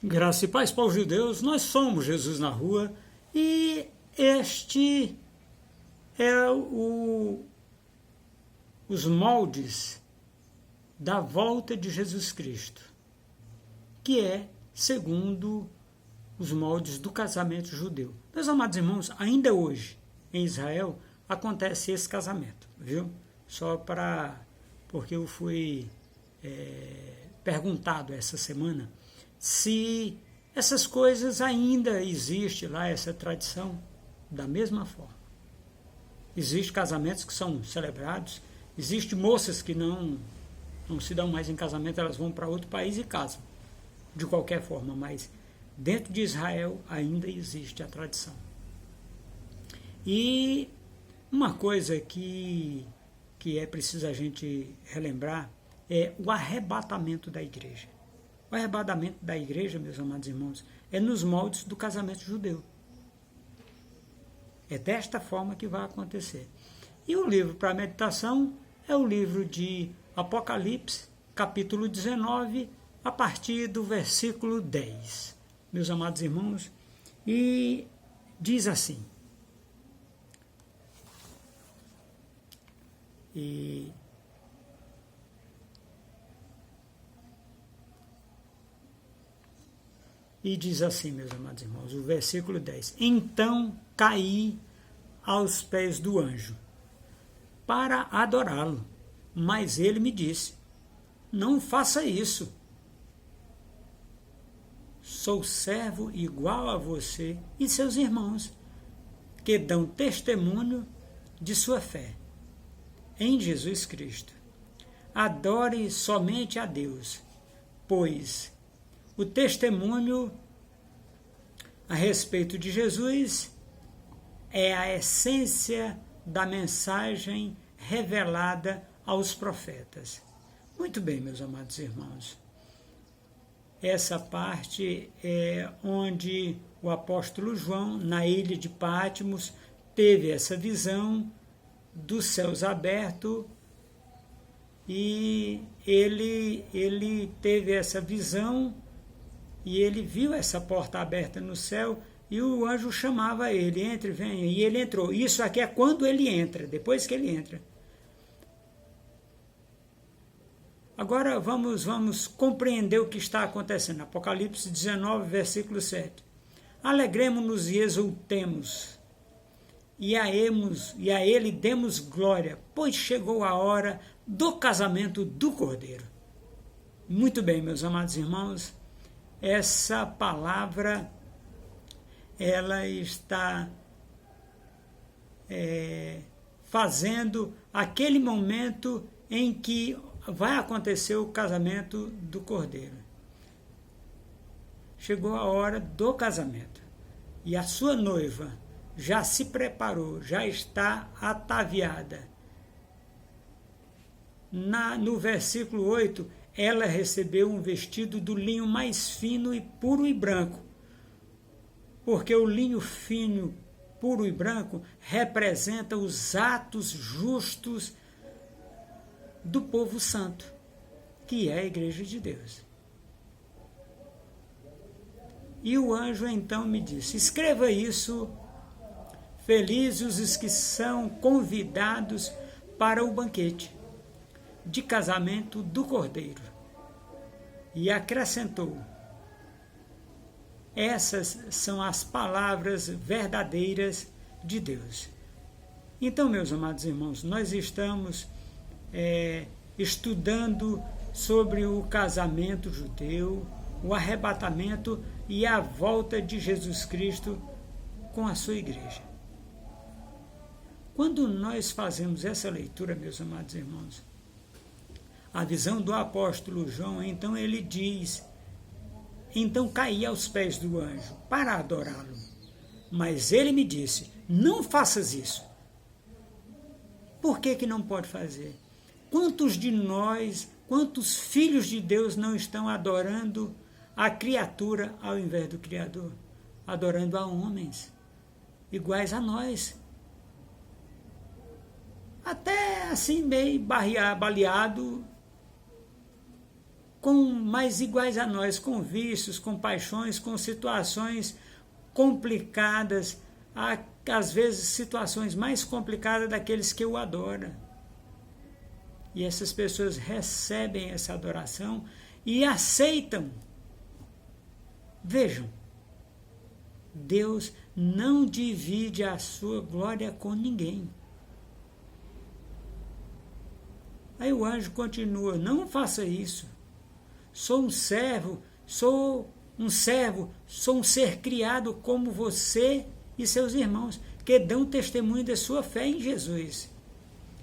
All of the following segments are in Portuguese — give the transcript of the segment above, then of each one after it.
Graça e paz para os judeus, nós somos Jesus na rua e este é os moldes da volta de Jesus Cristo, que é segundo os moldes do casamento judeu. Meus amados irmãos, ainda hoje em Israel acontece esse casamento, viu? Porque eu fui perguntado essa semana se essas coisas ainda existem lá, essa tradição, da mesma forma. Existem casamentos que são celebrados, existem moças que não se dão mais em casamento, elas vão para outro país e casam, de qualquer forma, mas dentro de Israel ainda existe a tradição. E uma coisa que é preciso a gente relembrar é o arrebatamento da igreja. O arrebatamento da igreja, meus amados irmãos, é nos moldes do casamento judeu. É desta forma que vai acontecer. E o livro para meditação é o livro de Apocalipse, capítulo 19, a partir do versículo 10. Meus amados irmãos, e diz assim: E diz assim, meus amados irmãos, o versículo 10. Então caí aos pés do anjo para adorá-lo, mas ele me disse: não faça isso. Sou servo igual a você e seus irmãos, que dão testemunho de sua fé em Jesus Cristo. Adore somente a Deus, pois o testemunho a respeito de Jesus é a essência da mensagem revelada aos profetas. Muito bem, meus amados irmãos. Essa parte é onde o apóstolo João, na ilha de Patmos, teve essa visão dos céus abertos e ele teve essa visão e ele viu essa porta aberta no céu e o anjo chamava ele: entre, venha, e ele entrou. Isso aqui é quando ele entra, depois que ele entra. Agora vamos compreender o que está acontecendo. Apocalipse 19, versículo 7. Alegremos-nos e exultemos, e a ele demos glória, pois chegou a hora do casamento do Cordeiro. Muito bem, meus amados irmãos, essa palavra ela está fazendo aquele momento em que vai acontecer o casamento do Cordeiro. Chegou a hora do casamento e a sua noiva já se preparou, já está ataviada. No versículo 8, ela recebeu um vestido do linho mais fino e puro e branco, porque o linho fino, puro e branco representa os atos justos do povo santo, que é a igreja de Deus. E o anjo então me disse: escreva isso, felizes os que são convidados para o banquete de casamento do Cordeiro. E acrescentou: essas são as palavras verdadeiras de Deus. Então, meus amados irmãos, nós estamos estudando sobre o casamento judeu, o arrebatamento e a volta de Jesus Cristo com a sua igreja. Quando nós fazemos essa leitura, meus amados irmãos, a visão do apóstolo João, então ele diz: então caí aos pés do anjo para adorá-lo, mas ele me disse: não faças isso. Por que não pode fazer? Quantos de nós, quantos filhos de Deus não estão adorando a criatura ao invés do Criador? Adorando a homens iguais a nós. Até assim meio baleado mais iguais a nós, com vícios, com paixões, com situações complicadas, às vezes situações mais complicadas daqueles que o adoram. E essas pessoas recebem essa adoração e aceitam. Vejam, Deus não divide a sua glória com ninguém. Aí o anjo continua: não faça isso. Sou um servo, sou um ser criado como você e seus irmãos, que dão testemunho da sua fé em Jesus.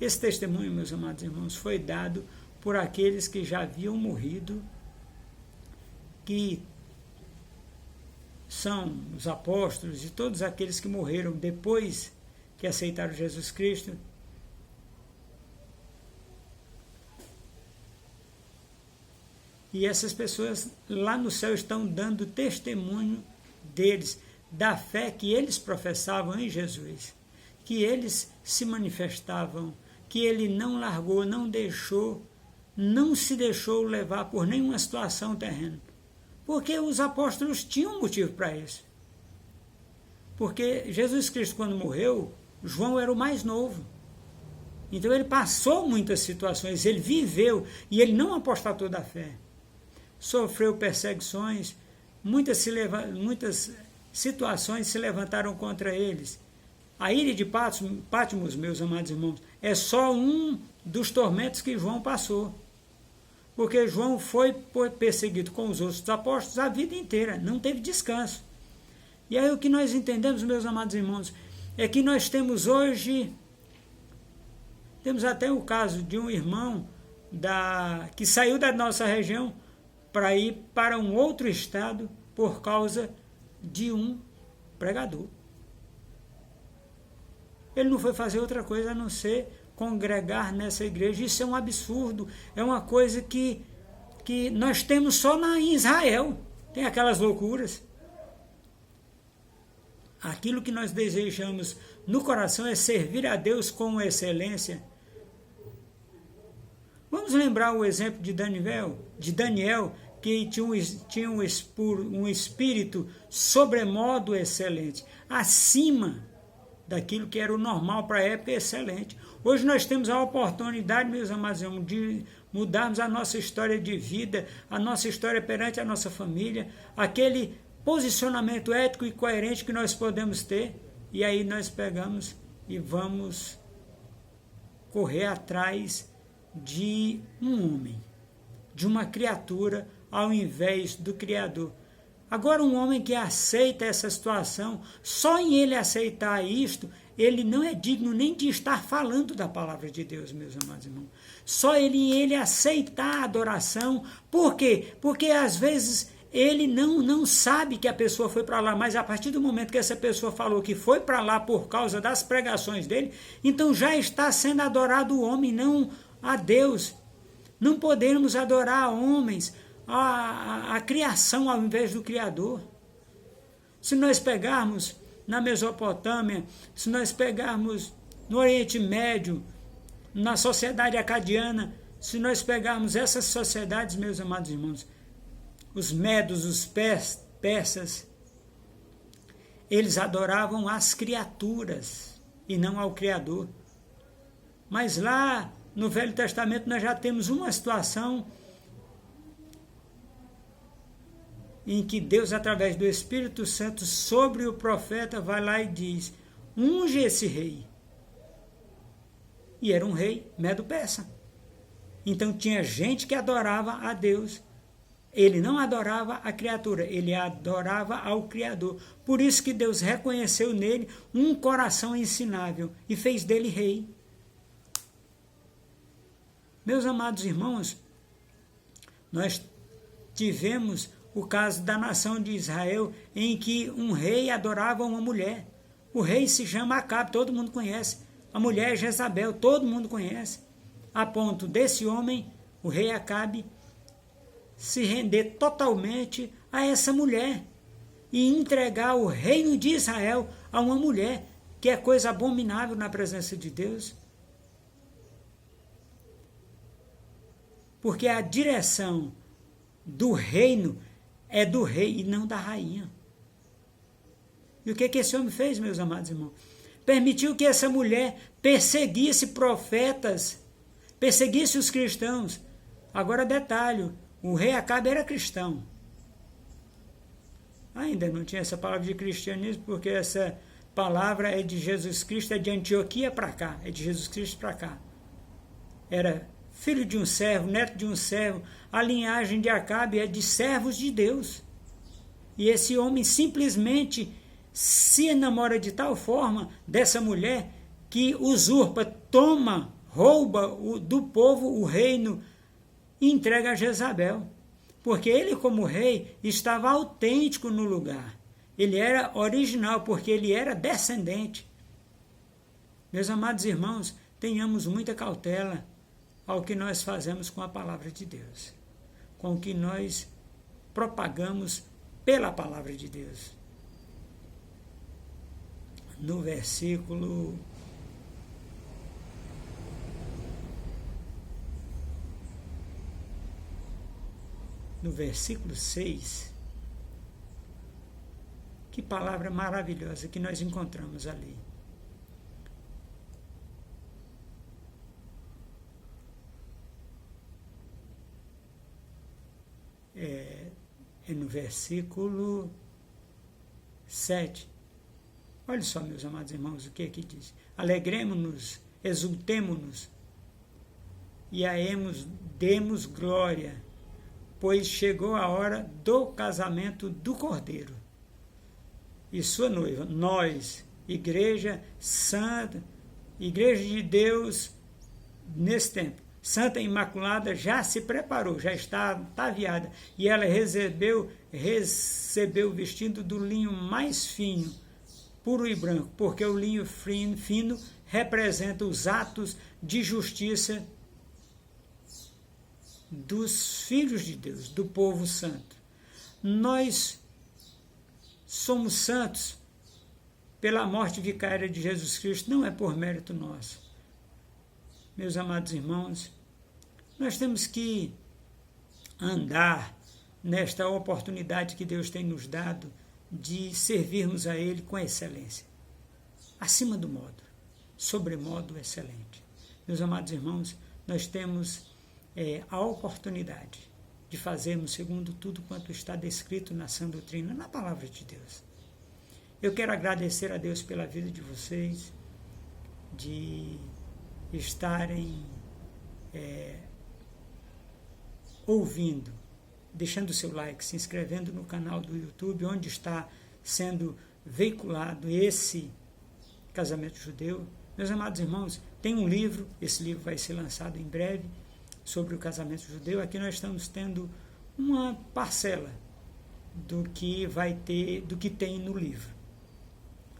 Esse testemunho, meus amados irmãos, foi dado por aqueles que já haviam morrido, que são os apóstolos e todos aqueles que morreram depois que aceitaram Jesus Cristo. E essas pessoas lá no céu estão dando testemunho deles, da fé que eles professavam em Jesus, que eles se manifestavam, que ele não largou, não se deixou levar por nenhuma situação terrena. Porque os apóstolos tinham motivo para isso. Porque Jesus Cristo, quando morreu, João era o mais novo. Então ele passou muitas situações, ele viveu, e ele não apostatou da fé. Sofreu perseguições, muitas situações se levantaram contra eles. A ilha de Patmos, meus amados irmãos, é só um dos tormentos que João passou. Porque João foi perseguido com os outros apóstolos a vida inteira, não teve descanso. E aí o que nós entendemos, meus amados irmãos, é que nós temos hoje, temos até o caso de um irmão que saiu da nossa região para ir para um outro estado por causa de um pregador. Ele não foi fazer outra coisa a não ser congregar nessa igreja. Isso é um absurdo, é uma coisa que nós temos só em Israel. Tem aquelas loucuras. Aquilo que nós desejamos no coração é servir a Deus com excelência. Vamos lembrar o exemplo de Daniel, que tinha um espírito sobremodo excelente, acima daquilo que era o normal para a época, excelente. Hoje nós temos a oportunidade, meus amados irmãos, de mudarmos a nossa história de vida, a nossa história perante a nossa família, aquele posicionamento ético e coerente que nós podemos ter, e aí nós pegamos e vamos correr atrás de um homem, de uma criatura, ao invés do Criador. Agora, um homem que aceita essa situação, só em ele aceitar isto, ele não é digno nem de estar falando da palavra de Deus, meus amados irmãos. Só em ele aceitar a adoração. Por quê? Porque às vezes ele não sabe que a pessoa foi para lá, mas a partir do momento que essa pessoa falou que foi para lá por causa das pregações dele, então já está sendo adorado o homem, não a Deus. Não podemos adorar homens, a criação ao invés do Criador. Se nós pegarmos na Mesopotâmia, se nós pegarmos no Oriente Médio, na sociedade acadiana, se nós pegarmos essas sociedades, meus amados irmãos, os medos, os persas, eles adoravam as criaturas e não ao Criador. Mas lá no Velho Testamento nós já temos uma situação em que Deus, através do Espírito Santo, sobre o profeta, vai lá e diz: unge esse rei. E era um rei medo-persa. Então tinha gente que adorava a Deus. Ele não adorava a criatura, ele adorava ao Criador. Por isso que Deus reconheceu nele um coração ensinável e fez dele rei. Meus amados irmãos, nós tivemos o caso da nação de Israel, em que um rei adorava uma mulher. O rei se chama Acabe, todo mundo conhece. A mulher é Jezabel, todo mundo conhece. A ponto desse homem, o rei Acabe, se render totalmente a essa mulher e entregar o reino de Israel a uma mulher, que é coisa abominável na presença de Deus. Porque a direção do reino é do rei e não da rainha. E o que esse homem fez, meus amados irmãos? Permitiu que essa mulher perseguisse profetas, perseguisse os cristãos. Agora, detalhe, o rei Acabe era cristão. Ainda não tinha essa palavra de cristianismo, porque essa palavra é de Jesus Cristo, é de Antioquia para cá, é de Jesus Cristo para cá. Era filho de um servo, neto de um servo, a linhagem de Acabe é de servos de Deus. E esse homem simplesmente se enamora de tal forma dessa mulher que usurpa, toma, rouba do povo o reino e entrega a Jezabel. Porque ele, como rei, estava autêntico no lugar. Ele era original, porque ele era descendente. Meus amados irmãos, tenhamos muita cautela ao que nós fazemos com a palavra de Deus, com o que nós propagamos pela palavra de Deus. No versículo no versículo 6, que palavra maravilhosa que nós encontramos ali. É no versículo 7. Olha só, meus amados irmãos, o que aqui diz. Alegremos-nos, exultemo-nos e demos glória, pois chegou a hora do casamento do Cordeiro e sua noiva. Nós, igreja santa, igreja de Deus, nesse tempo, Santa Imaculada já se preparou, já está ataviada, e ela recebeu o vestido do linho mais fino, puro e branco, porque o linho fino representa os atos de justiça dos filhos de Deus, do povo santo. Nós somos santos pela morte vicária de Jesus Cristo, não é por mérito nosso. Meus amados irmãos, nós temos que andar nesta oportunidade que Deus tem nos dado de servirmos a Ele com excelência, acima do modo, sobremodo excelente. Meus amados irmãos, nós temos a oportunidade de fazermos segundo tudo quanto está descrito na sã doutrina, na palavra de Deus. Eu quero agradecer a Deus pela vida de vocês, de estarem ouvindo, deixando o seu like, se inscrevendo no canal do YouTube, onde está sendo veiculado esse casamento judeu. Meus amados irmãos, tem um livro, esse livro vai ser lançado em breve, sobre o casamento judeu. Aqui nós estamos tendo uma parcela do que tem no livro.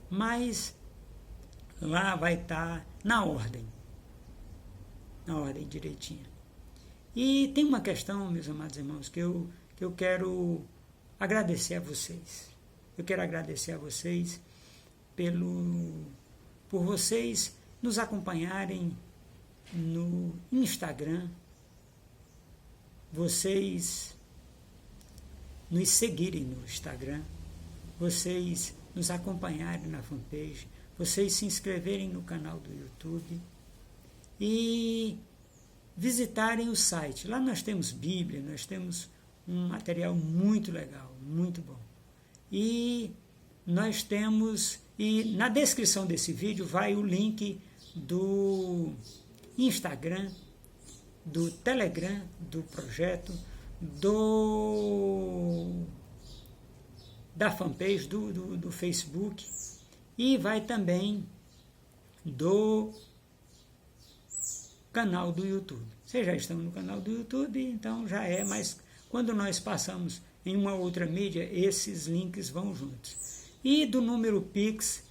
Mas lá vai estar na ordem direitinha. E tem uma questão, meus amados irmãos, que eu quero agradecer a vocês. Eu quero agradecer a vocês por vocês nos acompanharem no Instagram, vocês nos seguirem no Instagram, vocês nos acompanharem na fanpage, vocês se inscreverem no canal do YouTube e visitarem o site. Lá nós temos Bíblia, nós temos um material muito legal, muito bom. E nós temos, e na descrição desse vídeo vai o link do Instagram, do Telegram, do projeto, da fanpage, do Facebook, e vai também do canal do YouTube. Vocês já estão no canal do YouTube, então já é, mas quando nós passamos em uma outra mídia, esses links vão juntos. E do número Pix,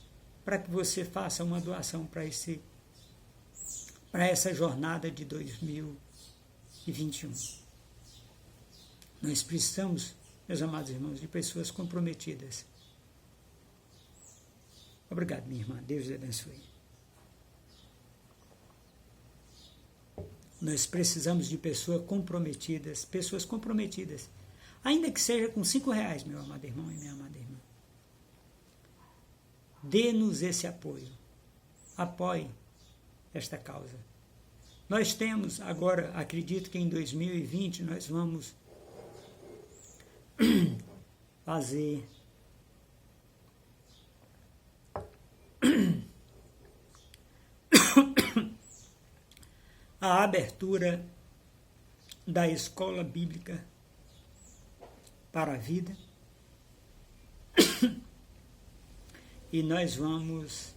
para que você faça uma doação para essa jornada de 2021. Nós precisamos, meus amados irmãos, de pessoas comprometidas. Obrigado, minha irmã. Deus lhe abençoe. Nós precisamos de pessoas comprometidas Ainda que seja com R$5, meu amado irmão e minha amada irmã. Dê-nos esse apoio. Apoie esta causa. Nós temos agora, acredito que em 2020 nós vamos fazer a abertura da Escola Bíblica para a Vida. E nós vamos,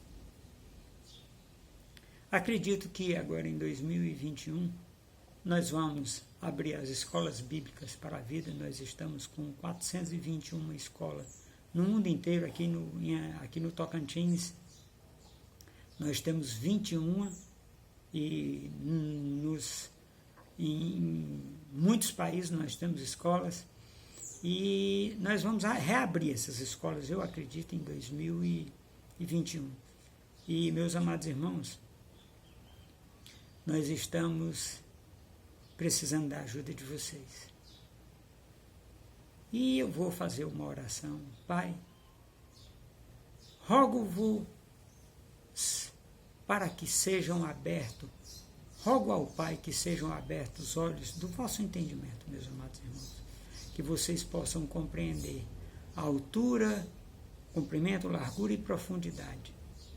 acredito que agora em 2021, nós vamos abrir as escolas bíblicas para a vida. Nós estamos com 421 escolas no mundo inteiro, aqui no Tocantins. Nós temos 21 e em muitos países nós temos escolas e nós vamos reabrir essas escolas, eu acredito, em 2021. E, meus amados irmãos, nós estamos precisando da ajuda de vocês. E eu vou fazer uma oração. Pai, rogo-vos para que sejam abertos, rogo ao Pai que sejam abertos os olhos do vosso entendimento, meus amados irmãos, que vocês possam compreender a altura, comprimento, largura e profundidade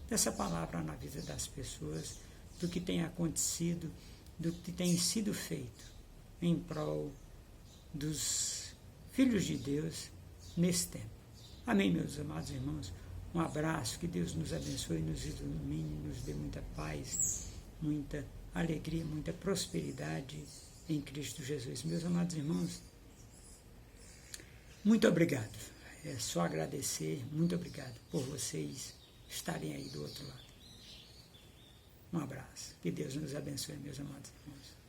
dessa palavra na vida das pessoas, do que tem acontecido, do que tem sido feito em prol dos filhos de Deus nesse tempo. Amém, meus amados irmãos. Um abraço, que Deus nos abençoe, nos ilumine, nos dê muita paz, muita alegria, muita prosperidade em Cristo Jesus. Meus amados irmãos, muito obrigado. É só agradecer, muito obrigado por vocês estarem aí do outro lado. Um abraço. Que Deus nos abençoe, meus amados irmãos.